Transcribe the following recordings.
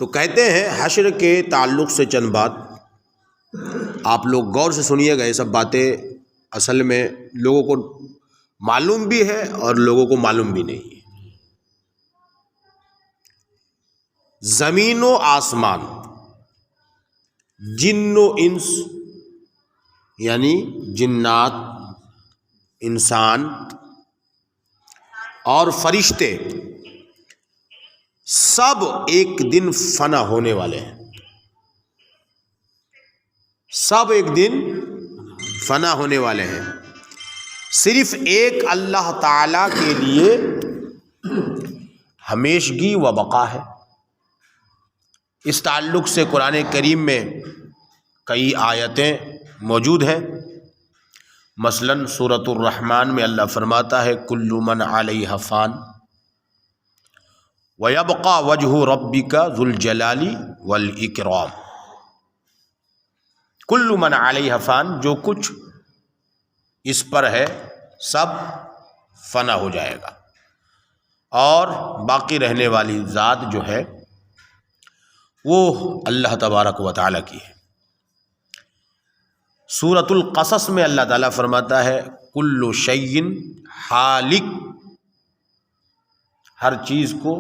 تو کہتے ہیں حشر کے تعلق سے چند بات آپ لوگ غور سے سنیے گا. یہ سب باتیں اصل میں لوگوں کو معلوم بھی ہے اور لوگوں کو معلوم بھی نہیں ہے. زمین و آسمان، جن و انس یعنی جنات، انسان اور فرشتے سب ایک دن فنا ہونے والے ہیں. سب ایک دن فنا ہونے والے ہیں. صرف ایک اللہ تعالی کے لیے ہمیشگی و بقا ہے. اس تعلق سے قرآن کریم میں کئی آیتیں موجود ہیں. مثلا سورۃ الرحمن میں اللہ فرماتا ہے کل من علیہا فان وَيَبْقَى وَجْهُ رَبِّكَ ذُو الْجَلَالِ وَالْإِكْرَامِ. کل من علیہا فان، جو کچھ اس پر ہے سب فنا ہو جائے گا اور باقی رہنے والی ذات جو ہے وہ اللہ تبارک و تعالیٰ کی ہے. سورۃ القصص میں اللہ تعالیٰ فرماتا ہے کل شیء ہالک، ہر چیز کو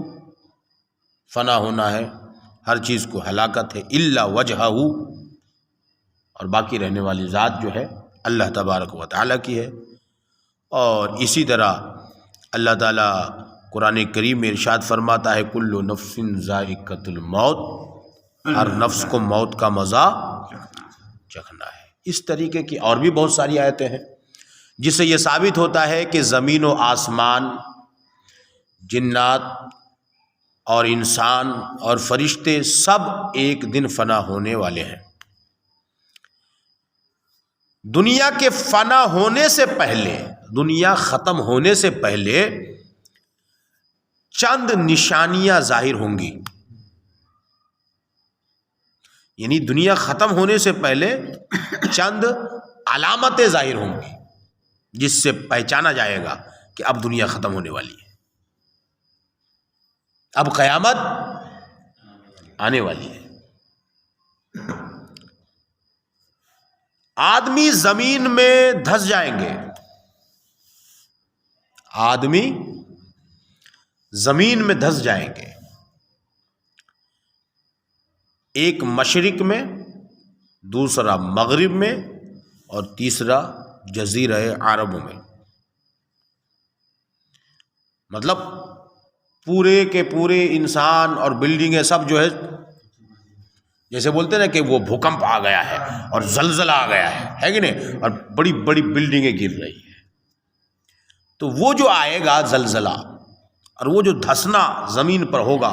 فنا ہونا ہے، ہر چیز کو ہلاکت ہے، الا وجہہ، اور باقی رہنے والی ذات جو ہے اللہ تبارک و تعالیٰ کی ہے. اور اسی طرح اللہ تعالیٰ قرآن کریم میں ارشاد فرماتا ہے کل نفس ذائقۃ الموت، ہر نفس کو موت کا مزہ چکھنا ہے. اس طریقے کی اور بھی بہت ساری آیتیں ہیں جس سے یہ ثابت ہوتا ہے کہ زمین و آسمان، جنات اور انسان اور فرشتے سب ایک دن فنا ہونے والے ہیں. دنیا کے فنا ہونے سے پہلے، دنیا ختم ہونے سے پہلے چند نشانیاں ظاہر ہوں گی. یعنی دنیا ختم ہونے سے پہلے چند علامتیں ظاہر ہوں گی جس سے پہچانا جائے گا کہ اب دنیا ختم ہونے والی ہے، اب قیامت آنے والی ہے. آدمی زمین میں دھس جائیں گے، آدمی زمین میں دھس جائیں گے. ایک مشرق میں، دوسرا مغرب میں اور تیسرا جزیرہ عرب میں. مطلب پورے کے پورے انسان اور بلڈنگیں سب جو ہے، جیسے بولتے ہیں نا کہ وہ بھوکمپ آ گیا ہے اور زلزلہ آ گیا ہے کہ نہیں، اور بڑی بڑی بلڈنگیں گر رہی ہیں. تو وہ جو آئے گا زلزلہ اور وہ جو دھسنا زمین پر ہوگا،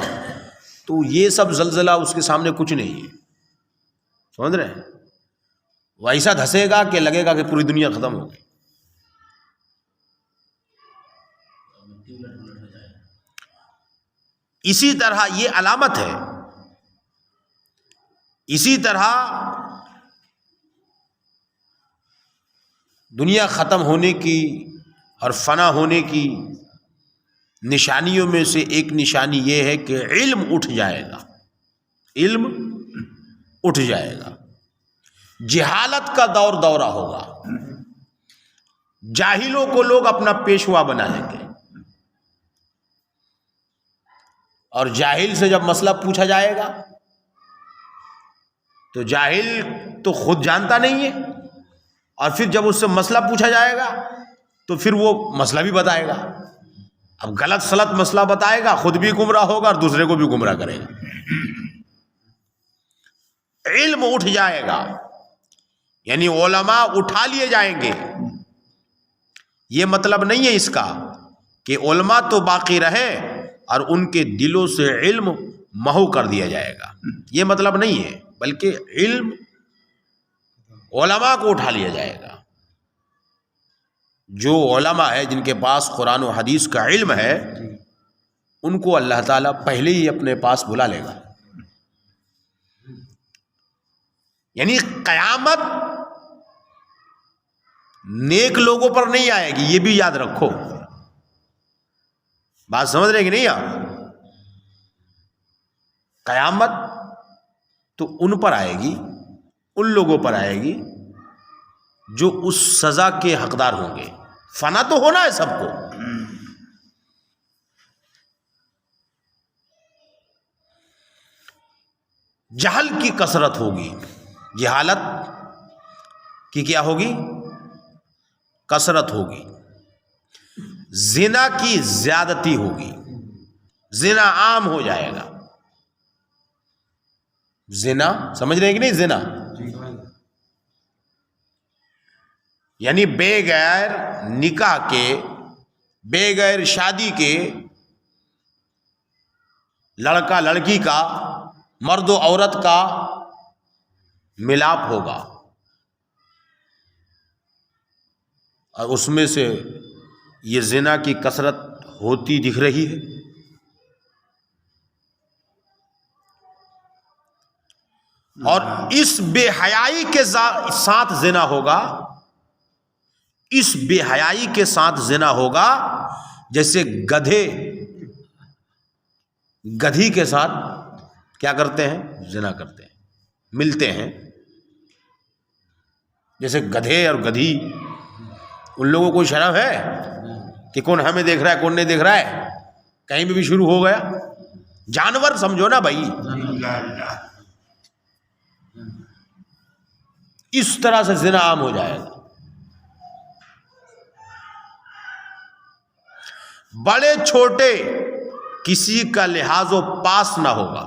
تو یہ سب زلزلہ اس کے سامنے کچھ نہیں ہے. سمجھ رہے ہیں؟ وہ ایسا دھسے گا کہ لگے گا کہ پوری دنیا ختم ہو گئی. اسی طرح یہ علامت ہے. اسی طرح دنیا ختم ہونے کی اور فنا ہونے کی نشانیوں میں سے ایک نشانی یہ ہے کہ علم اٹھ جائے گا. علم اٹھ جائے گا. جہالت کا دورہ ہوگا. جاہلوں کو لوگ اپنا پیشوا بنائیں گے، اور جاہل سے جب مسئلہ پوچھا جائے گا تو جاہل تو خود جانتا نہیں ہے، اور پھر جب اس سے مسئلہ پوچھا جائے گا تو پھر وہ مسئلہ بھی بتائے گا. اب غلط سلط مسئلہ بتائے گا، خود بھی گمراہ ہوگا اور دوسرے کو بھی گمراہ کرے گا. علم اٹھ جائے گا، یعنی علماء اٹھا لیے جائیں گے. یہ مطلب نہیں ہے اس کا کہ علماء تو باقی رہے اور ان کے دلوں سے علم محو کر دیا جائے گا، یہ مطلب نہیں ہے، بلکہ علم علماء کو اٹھا لیا جائے گا. جو علماء ہے جن کے پاس قرآن و حدیث کا علم ہے، ان کو اللہ تعالیٰ پہلے ہی اپنے پاس بلا لے گا. یعنی قیامت نیک لوگوں پر نہیں آئے گی، یہ بھی یاد رکھو. بات سمجھ رہے کہ نہیں آپ؟ قیامت تو ان پر آئے گی، ان لوگوں پر آئے گی جو اس سزا کے حقدار ہوں گے. فنا تو ہونا ہے سب کو. جہل کی کثرت ہوگی، جہالت کی کیا ہوگی؟ کثرت ہوگی. زنا کی زیادتی ہوگی، زنا عام ہو جائے گا. زنا سمجھ رہے ہیں کہ نہیں؟ زنا یعنی بغیر نکاح کے، بغیر شادی کے لڑکا لڑکی کا، مرد و عورت کا ملاپ ہوگا، اور اس میں سے یہ زنا کی کثرت ہوتی دکھ رہی ہے. اور اس بے حیائی کے ساتھ زنا ہوگا، اس بے حیائی کے ساتھ زنا ہوگا جیسے گدھی کے ساتھ کیا کرتے ہیں؟ زنا کرتے ہیں، ملتے ہیں. جیسے گدھے اور گدھی، ان لوگوں کو شرم ہے کہ کون ہمیں دیکھ رہا ہے کون نہیں دیکھ رہا ہے، کہیں بھی شروع ہو گیا. جانور سمجھو نا بھائی. اس طرح سے زنا عام ہو جائے گا. بڑے چھوٹے کسی کا لحاظ و پاس نہ ہوگا،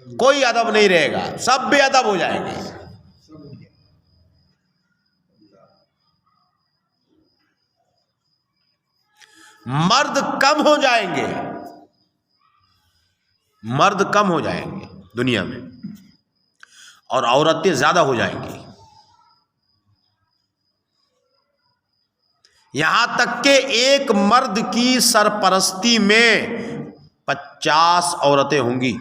کوئی ادب نہیں رہے گا، سب بے ادب ہو جائیں گے. مرد کم ہو جائیں گے، مرد کم ہو جائیں گے دنیا میں، اور عورتیں زیادہ ہو جائیں گی. یہاں تک کہ ایک مرد کی سرپرستی میں 50 عورتیں ہوں گی.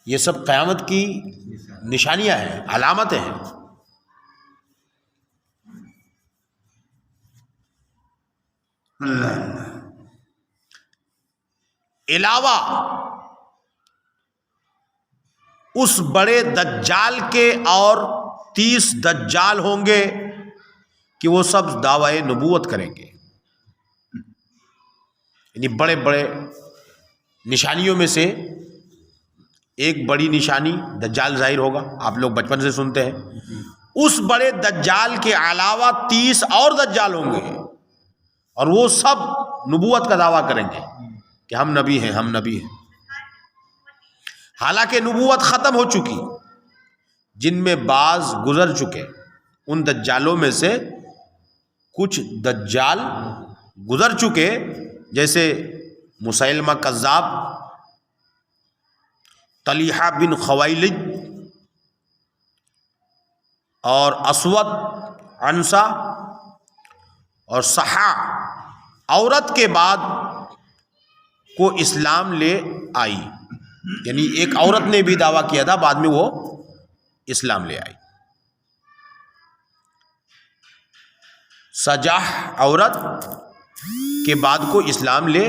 یہ سب قیامت کی نشانیاں ہیں، علامتیں ہیں. علاوہ اس بڑے دجال کے اور 30 دجال ہوں گے کہ وہ سب دعوی نبوت کریں گے. یعنی بڑے بڑے نشانیوں میں سے ایک بڑی نشانی دجال ظاہر ہوگا، آپ لوگ بچپن سے سنتے ہیں. اس بڑے دجال کے علاوہ 30 اور دجال ہوں گے، اور وہ سب نبوت کا دعویٰ کریں گے کہ ہم نبی ہیں، ہم نبی ہیں. حالانکہ نبوت ختم ہو چکی، جن میں بعض گزر چکے. ان دجالوں میں سے کچھ دجال گزر چکے، جیسے مسیلمہ کذاب، طلیحہ بن خویلد اور اسود عنسا اور صحا. عورت کے بعد کو اسلام لے آئی، یعنی ایک عورت نے بھی دعویٰ کیا تھا، بعد میں وہ اسلام لے آئی. سجاح عورت کے بعد کو اسلام لے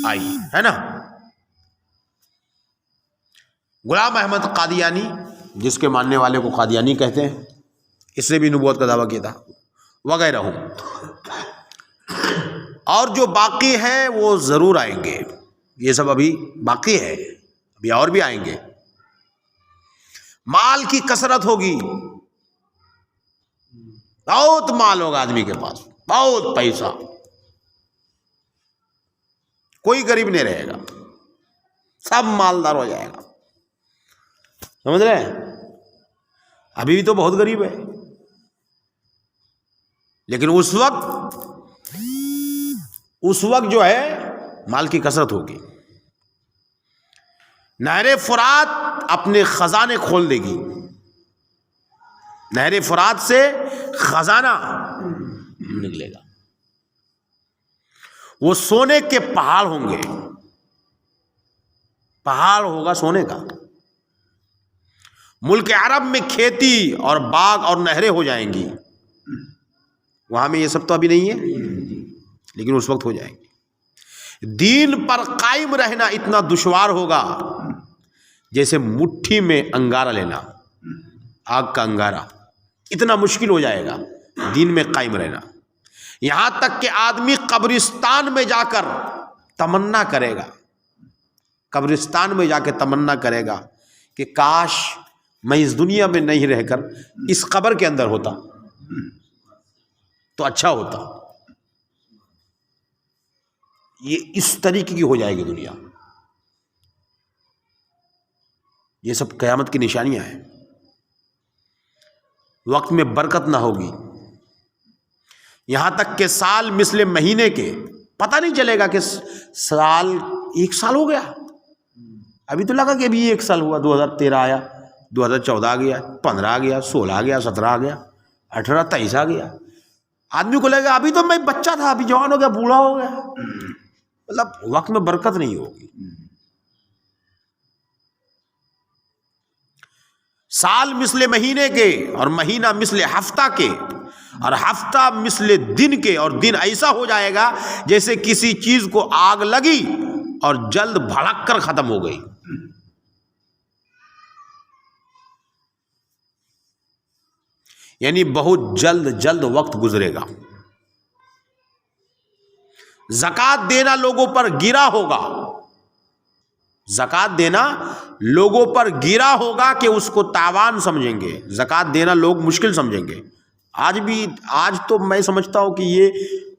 آئی ہے نا. غلام احمد قادیانی، جس کے ماننے والے کو قادیانی کہتے ہیں، اس نے بھی نبوت کا دعویٰ کیا تھا، وغیرہ ہوں. اور جو باقی ہیں وہ ضرور آئیں گے. یہ سب ابھی باقی ہے، ابھی اور بھی آئیں گے. مال کی کثرت ہوگی، بہت مال ہوگا آدمی کے پاس، بہت پیسہ، کوئی غریب نہیں رہے گا، سب مالدار ہو جائے گا. سمجھ رہے ہیں؟ ابھی بھی تو بہت غریب ہے، لیکن اس وقت جو ہے مال کی کثرت ہوگی. نہر فرات اپنے خزانے کھول دے گی، نہر فرات سے خزانہ نکلے گا. وہ سونے کے پہاڑ ہوں گے، پہاڑ ہوگا سونے کا. ملک عرب میں کھیتی اور باغ اور نہریں ہو جائیں گی. وہاں میں یہ سب تو ابھی نہیں ہے، لیکن اس وقت ہو جائیں گی. دین پر قائم رہنا اتنا دشوار ہوگا جیسے مٹھی میں انگارہ لینا، آگ کا انگارہ، اتنا مشکل ہو جائے گا دین میں قائم رہنا۔ یہاں تک کہ آدمی قبرستان میں جا کر تمنا کرے گا، قبرستان میں جا کے تمنا کرے گا کہ کاش میں اس دنیا میں نہیں رہ کر اس قبر کے اندر ہوتا تو اچھا ہوتا۔ یہ اس طریقے کی ہو جائے گی دنیا۔ یہ سب قیامت کی نشانیاں ہیں۔ وقت میں برکت نہ ہوگی، یہاں تک کہ سال مثل مہینے کے، پتہ نہیں چلے گا کہ سال 1 سال ہو گیا۔ ابھی تو لگا کہ ابھی 1 سال ہوا، 2013 آیا، 2014 آ گیا، 15 آ گیا، 16 آ گیا، 17 آ گیا، 18 23 آ گیا۔ آدمی کو لگے گا ابھی تو میں بچہ تھا، ابھی جوان ہو گیا، بوڑھا ہو گیا۔ مطلب وقت میں برکت نہیں ہوگی۔ سال مثل مہینے کے، اور مہینہ مثل ہفتہ کے، اور ہفتہ مثل دن کے، اور دن ایسا ہو جائے گا جیسے کسی چیز کو آگ لگی اور جلد بھڑک کر ختم ہو گئی۔ یعنی بہت جلد وقت گزرے گا۔ زکوٰۃ دینا لوگوں پر گرا ہوگا، زکوٰۃ دینا لوگوں پر گرا ہوگا کہ اس کو تاوان سمجھیں گے، زکوٰۃ دینا لوگ مشکل سمجھیں گے۔ آج تو میں سمجھتا ہوں کہ یہ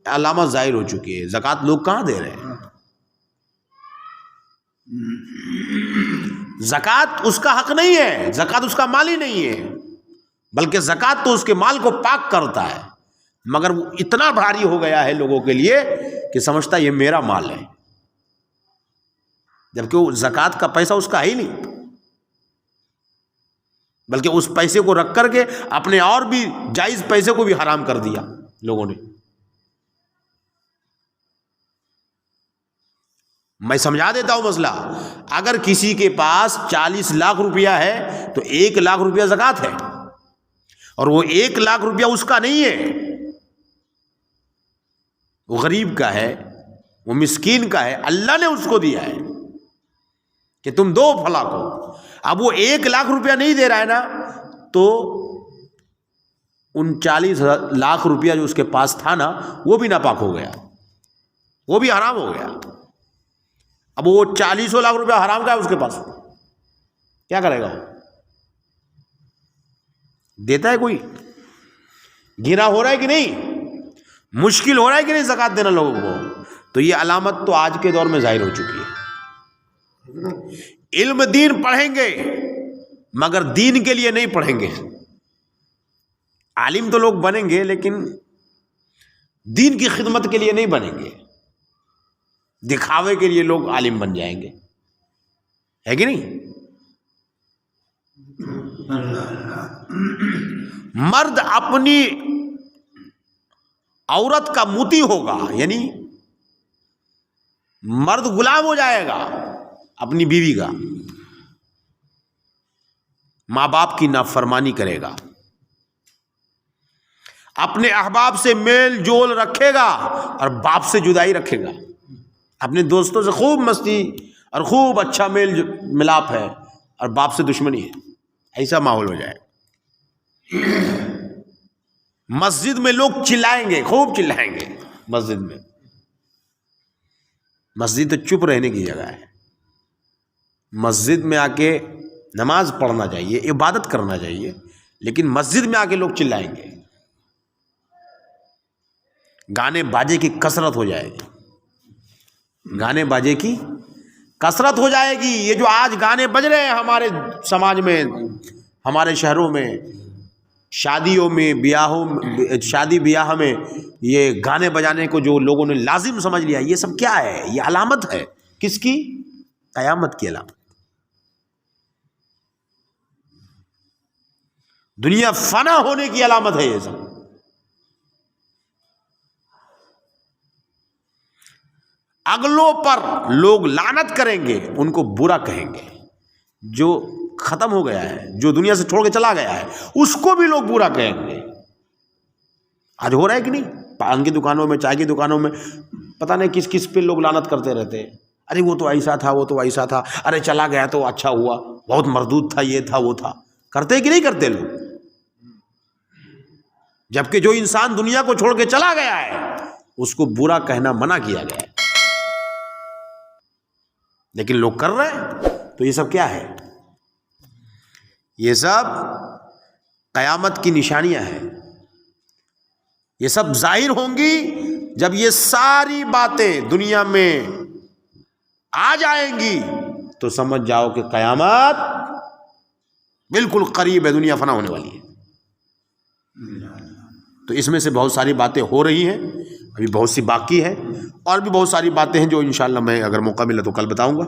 علامت ظاہر ہو چکی ہے، زکوٰۃ لوگ کہاں دے رہے ہیں۔ زکوٰۃ اس کا حق نہیں ہے، زکوٰۃ اس کا مال ہی نہیں ہے، بلکہ زکوٰۃ تو اس کے مال کو پاک کرتا ہے، مگر وہ اتنا بھاری ہو گیا ہے لوگوں کے لیے کہ سمجھتا یہ میرا مال ہے، جبکہ وہ زکوٰۃ کا پیسہ اس کا ہے ہی نہیں، بلکہ اس پیسے کو رکھ کر کے اپنے اور بھی جائز پیسے کو بھی حرام کر دیا لوگوں نے۔ میں سمجھا دیتا ہوں مسئلہ۔ اگر کسی کے پاس 40 لاکھ روپیہ ہے تو 1 لاکھ روپیہ زکوٰۃ ہے، اور وہ 1 لاکھ روپیہ اس کا نہیں ہے، وہ غریب کا ہے، وہ مسکین کا ہے، اللہ نے اس کو دیا ہے کہ تم دو فلاں کو۔ اب وہ 1 لاکھ روپیہ نہیں دے رہا ہے نا، تو 39 لاکھ روپیہ جو اس کے پاس تھا نا، وہ بھی ناپاک ہو گیا، وہ بھی حرام ہو گیا۔ اب وہ 40 لاکھ روپیہ حرام کا ہے اس کے پاس، کیا کرے گا؟ دیتا ہے کوئی؟ گرا ہو رہا ہے کہ نہیں؟ مشکل ہو رہا ہے کہ نہیں زکوٰۃ دینا لوگوں کو؟ تو یہ علامت تو آج کے دور میں ظاہر ہو چکی ہے۔ علم دین پڑھیں گے مگر دین کے لیے نہیں پڑھیں گے۔ عالم تو لوگ بنیں گے لیکن دین کی خدمت کے لیے نہیں بنیں گے، دکھاوے کے لیے لوگ عالم بن جائیں گے، ہے کہ نہیں؟ مرد اپنی عورت کا مطیع ہوگا، یعنی مرد غلام ہو جائے گا اپنی بیوی کا، ماں باپ کی نافرمانی کرے گا، اپنے احباب سے میل جول رکھے گا اور باپ سے جدائی رکھے گا، اپنے دوستوں سے خوب مستی اور خوب اچھا میل ملاپ ہے اور باپ سے دشمنی ہے، ایسا ماحول ہو جائے۔ مسجد میں لوگ چلائیں گے، خوب چلائیں گے مسجد میں۔ مسجد تو چپ رہنے کی جگہ ہے، مسجد میں آ کے نماز پڑھنا چاہیے، عبادت کرنا چاہیے، لیکن مسجد میں آ کے لوگ چلائیں گے، گانے باجے کی کثرت ہو جائے گی، گانے باجے کی کثرت ہو جائے گی۔ یہ جو آج گانے بج رہے ہیں ہمارے سماج میں، ہمارے شہروں میں، شادیوں میں، شادی بیاہ میں، یہ گانے بجانے کو جو لوگوں نے لازم سمجھ لیا، یہ سب کیا ہے؟ یہ علامت ہے کس کی؟ قیامت کی علامت۔ دنیا فنا ہونے کی علامت ہے یہ سب۔ اگلوں پر لوگ لعنت کریں گے، ان کو برا کہیں گے، جو ختم ہو گیا ہے، جو دنیا سے چھوڑ کے چلا گیا ہے، اس کو بھی لوگ برا کہیں گے۔ آج ہو رہا ہے کہ نہیں؟ پان کی دکانوں میں، چائے کی دکانوں میں پتہ نہیں کس کس پہ لوگ لعنت کرتے رہتے ہیں، ارے وہ تو ایسا تھا، وہ تو ایسا تھا، ارے چلا گیا تو اچھا ہوا، بہت مردود تھا، یہ تھا وہ تھا. کرتے کہ نہیں کرتے لوگ؟ جبکہ جو انسان دنیا کو چھوڑ کے چلا گیا ہے اس کو برا کہنا منع کیا گیا ہے، لیکن لوگ کر رہے ہیں. تو یہ سب کیا ہے؟ یہ سب قیامت کی نشانیاں ہیں. یہ سب ظاہر ہوں گی جب یہ ساری باتیں دنیا میں آ جائیں گی تو سمجھ جاؤ کہ قیامت بالکل قریب ہے، دنیا فنا ہونے والی ہے. تو اس میں سے بہت ساری باتیں ہو رہی ہیں، ابھی بہت سی باقی ہے، اور بھی بہت ساری باتیں ہیں جو انشاءاللہ میں اگر موقع ملا تو کل بتاؤں گا.